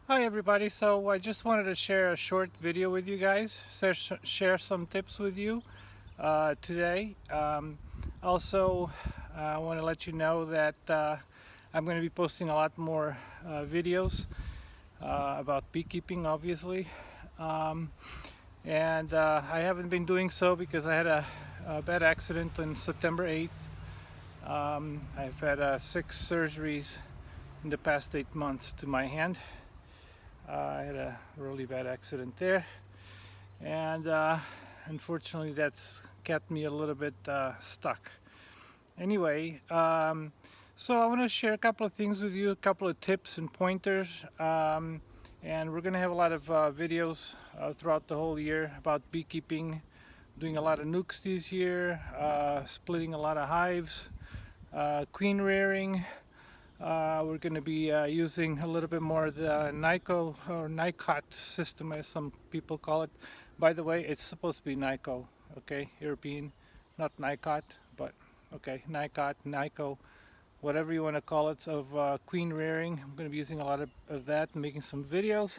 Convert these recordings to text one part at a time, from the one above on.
Hi everybody, so I just wanted to share a short video with you guys, share some tips with you today. Also, I want to let you know that I'm going to be posting a lot more videos about beekeeping, obviously. Um, and I haven't been doing so because I had a bad accident on September 8th. I've had 6 surgeries in the past 8 months to my hand. I had a really bad accident there, and unfortunately that's kept me a little bit stuck. Anyway, so I want to share a couple of things with you, a couple of tips and pointers, and we're going to have a lot of videos throughout the whole year about beekeeping, doing a lot of nukes this year, splitting a lot of hives, queen rearing. We're going to be using a little bit more of the NICO or NICOT system, as some people call it. By the way, it's supposed to be NICO, okay, European, not NICOT, but okay, NICOT, NICO, whatever you want to call it, of queen rearing. I'm going to be using a lot of that and making some videos.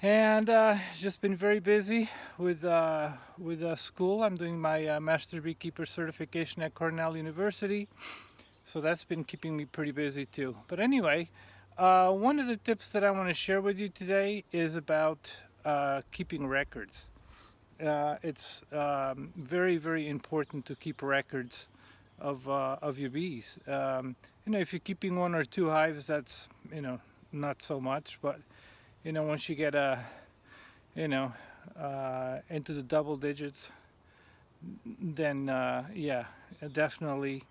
And just been very busy with school. I'm doing my Master Beekeeper certification at Cornell University. So that's been keeping me pretty busy too. But anyway, one of the tips that I want to share with you today is about keeping records. It's very, very important to keep records of your bees. If you're keeping 1 or 2 hives, that's not so much. But once you get into the double digits, then yeah, definitely.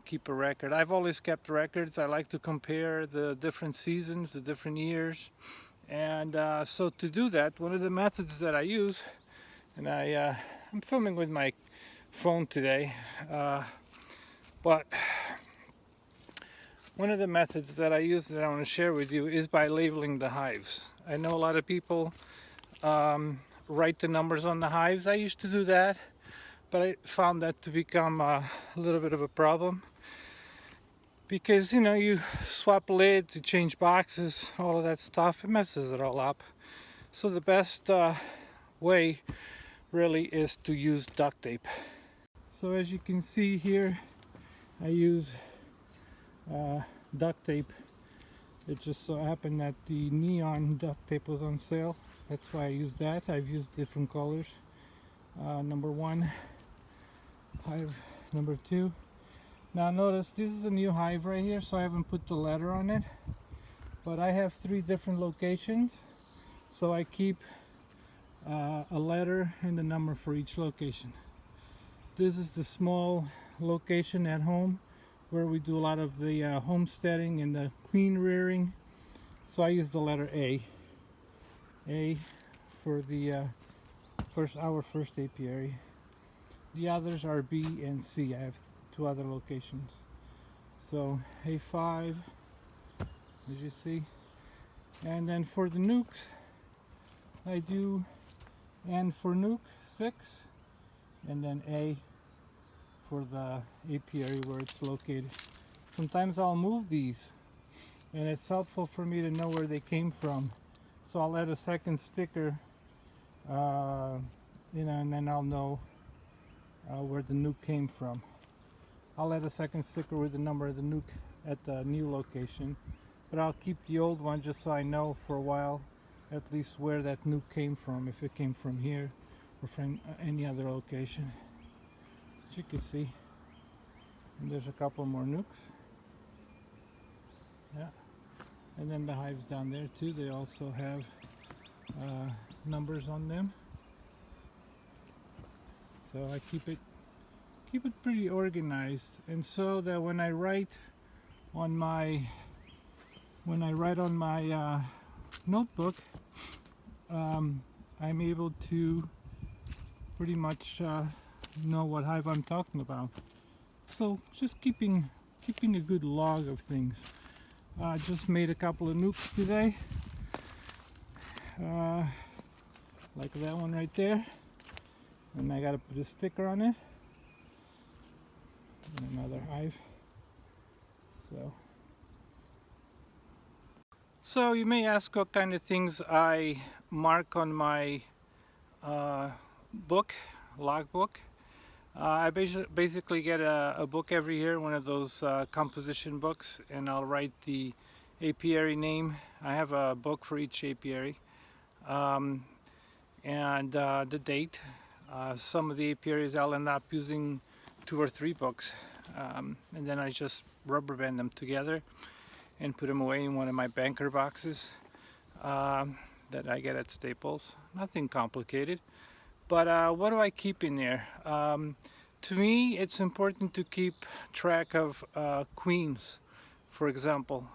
Keep a record. I've always kept records. I like to compare the different seasons, the different years, and so to do that, one of the methods that I use, and I'm filming with my phone today, but one of the methods that I use that I want to share with you is by labeling the hives. I know a lot of people write the numbers on the hives. I used to do that, but I found that to become a little bit of a problem because you swap lids, you change boxes, all of that stuff, it messes it all up. So the best way really is to use duct tape. So as you can see here, I use duct tape. It just so happened that the neon duct tape was on sale. That's why I used that. I've used different colors. Number 1 hive, number 2. Now notice this is a new hive right here, so I haven't put the letter on it, but I have 3 different locations, so I keep a letter and a number for each location. This is the small location at home where we do a lot of the homesteading and the queen rearing, so I use the letter A for the our first apiary. The others are B and C. I have 2 other locations. So A5, as you see, and then for the nukes, I do N for nuke 6, and then A for the apiary where it's located. Sometimes I'll move these, and it's helpful for me to know where they came from. So I'll add a second sticker, and then I'll know where the nuke came from. I'll add a second sticker with the number of the nuke at the new location, but I'll keep the old one just so I know for a while at least where that nuke came from, if it came from here or from any other location. As you can see, and there's a couple more nukes. Yeah, and then the hives down there too, they also have numbers on them. So I keep it pretty organized, and so that when I write on my notebook, I'm able to pretty much know what hive I'm talking about. So just keeping a good log of things. I just made a couple of nukes today, like that one right there, and I gotta put a sticker on it. And another hive. So you may ask what kind of things I mark on my book, logbook. I basically get a book every year, one of those composition books, and I'll write the apiary name. I have a book for each apiary, and the date. Some of the apiaries I'll end up using 2 or 3 books, and then I just rubber band them together and put them away in one of my banker boxes that I get at Staples. Nothing complicated. But what do I keep in there? To me, it's important to keep track of queens. For example,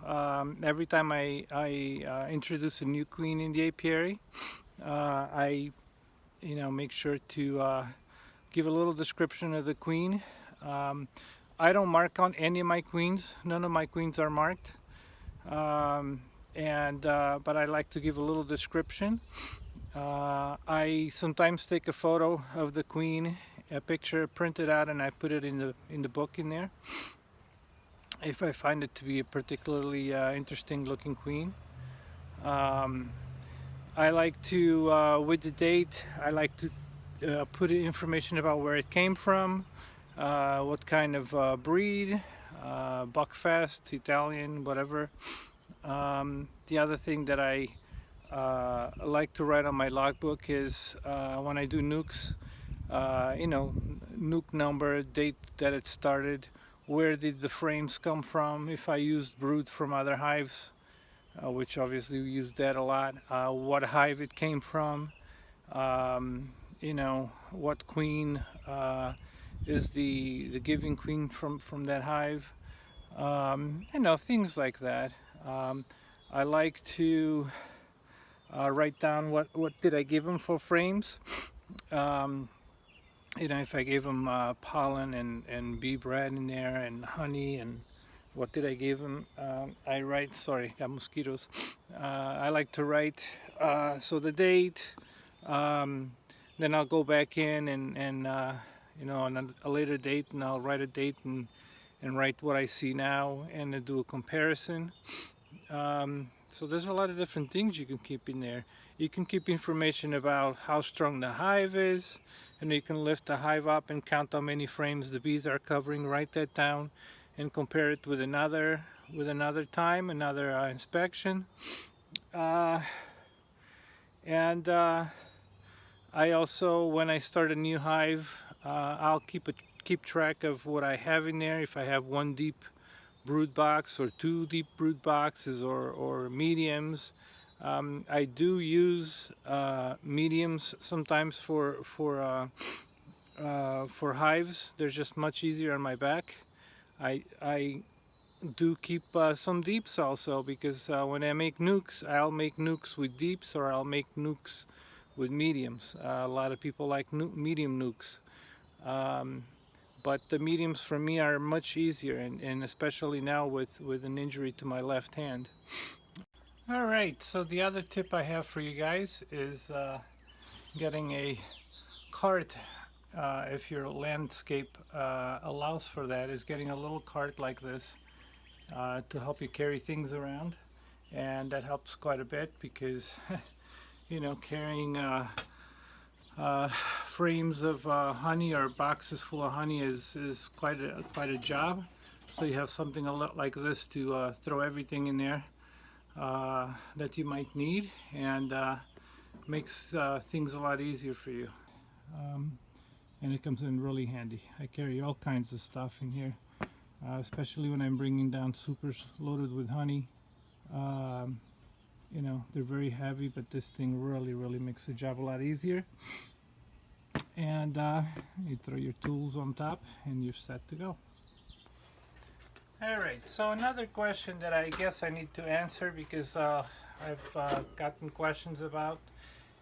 every time I introduce a new queen in the apiary, I make sure to give a little description of the queen. I don't mark on any of my queens. None of my queens are marked. But I like to give a little description. I sometimes take a photo of the queen, a picture, print it out, and I put it in the book in there if I find it to be a particularly interesting looking queen. I like to, with the date, I like to put information about where it came from, what kind of breed, Buckfast, Italian, whatever. The other thing that I like to write on my logbook is when I do nukes, nuke number, date that it started, where did the frames come from, if I used brood from other hives, which obviously we use that a lot, what hive it came from, what queen is the giving queen from that hive, things like that. I like to write down what did I give them for frames. If I gave them pollen and bee bread in there and honey, and what did I give them. I write, sorry, got mosquitoes. I like to write so the date, then I'll go back in and on a later date, and I'll write a date and write what I see now and do a comparison. So there's a lot of different things you can keep in there. You can keep information about how strong the hive is, and you can lift the hive up and count how many frames the bees are covering, write that down, and compare it with another time, another inspection. I also, when I start a new hive, I'll keep track of what I have in there. If I have 1 deep brood box or 2 deep brood boxes or mediums. I do use mediums sometimes for hives. They're just much easier on my back. I do keep some deeps also, because when I make nukes, I'll make nukes with deeps, or I'll make nukes with mediums. A lot of people like medium nukes. But the mediums for me are much easier, and especially now with an injury to my left hand. Alright, so the other tip I have for you guys is getting a cart, if your landscape allows for that, is getting a little cart like this to help you carry things around. And that helps quite a bit, because carrying frames of honey or boxes full of honey is quite a job. So you have something a lot like this to throw everything in there that you might need, and makes things a lot easier for you. And it comes in really handy. I carry all kinds of stuff in here, especially when I'm bringing down supers loaded with honey. They're very heavy, but this thing really makes the job a lot easier. And you throw your tools on top and you're set to go. Alright, so another question that I guess I need to answer, because I've gotten questions about,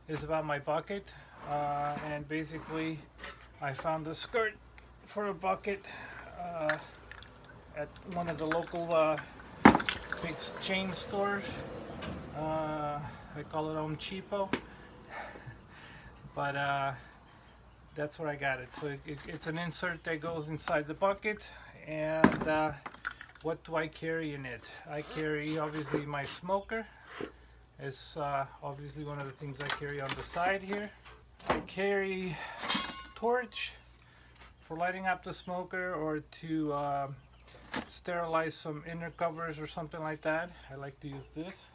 is about my bucket. And basically I found a skirt for a bucket at one of the local big chain stores. I call it Home Cheapo, but that's where I got it. So it's an insert that goes inside the bucket, and what do I carry in it? I carry obviously my smoker. It's obviously one of the things I carry on the side here. I carry torch for lighting up the smoker, or to sterilize some inner covers or something like that. I like to use this.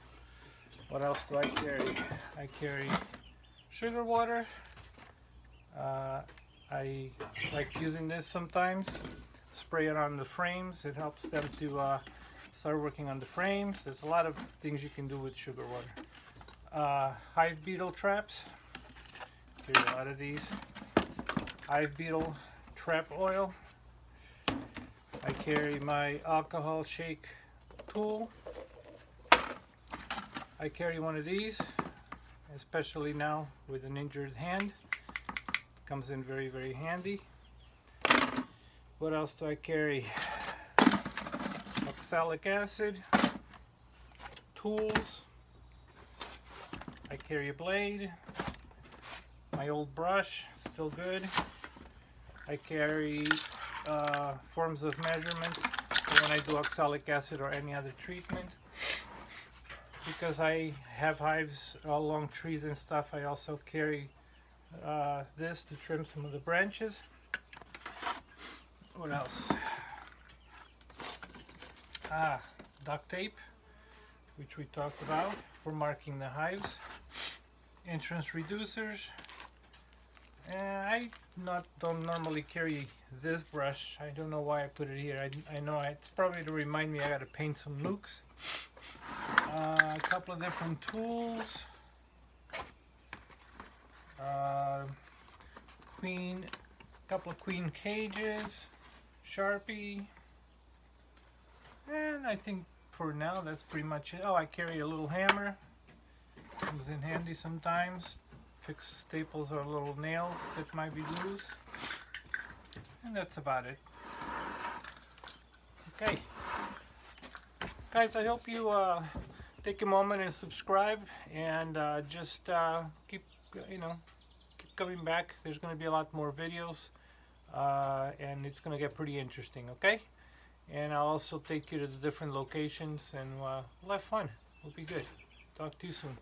What else do I carry? I carry sugar water. I like using this sometimes. Spray it on the frames. It helps them to start working on the frames. There's a lot of things you can do with sugar water. Hive beetle traps. Carry a lot of these. Hive beetle trap oil. I carry my alcohol shake tool. I carry one of these, especially now with an injured hand. Comes in very, very handy. What else do I carry? Oxalic acid, tools. I carry a blade, my old brush, still good. I carry forms of measurement when I do oxalic acid or any other treatment. Because I have hives all along trees and stuff, I also carry this to trim some of the branches. What else? Duct tape, which we talked about for marking the hives. Entrance reducers. I don't normally carry this brush. I don't know why I put it here. I know it's probably to remind me I gotta paint some nukes. A couple of different tools. Couple of queen cages, Sharpie, and I think for now that's pretty much it. Oh, I carry a little hammer. Comes in handy sometimes. Fix staples or little nails that might be loose. And that's about it. Okay. Guys, I hope you take a moment and subscribe, and just keep coming back. There's going to be a lot more videos, and it's going to get pretty interesting, okay? And I'll also take you to the different locations, and we'll have fun. It'll be good. Talk to you soon.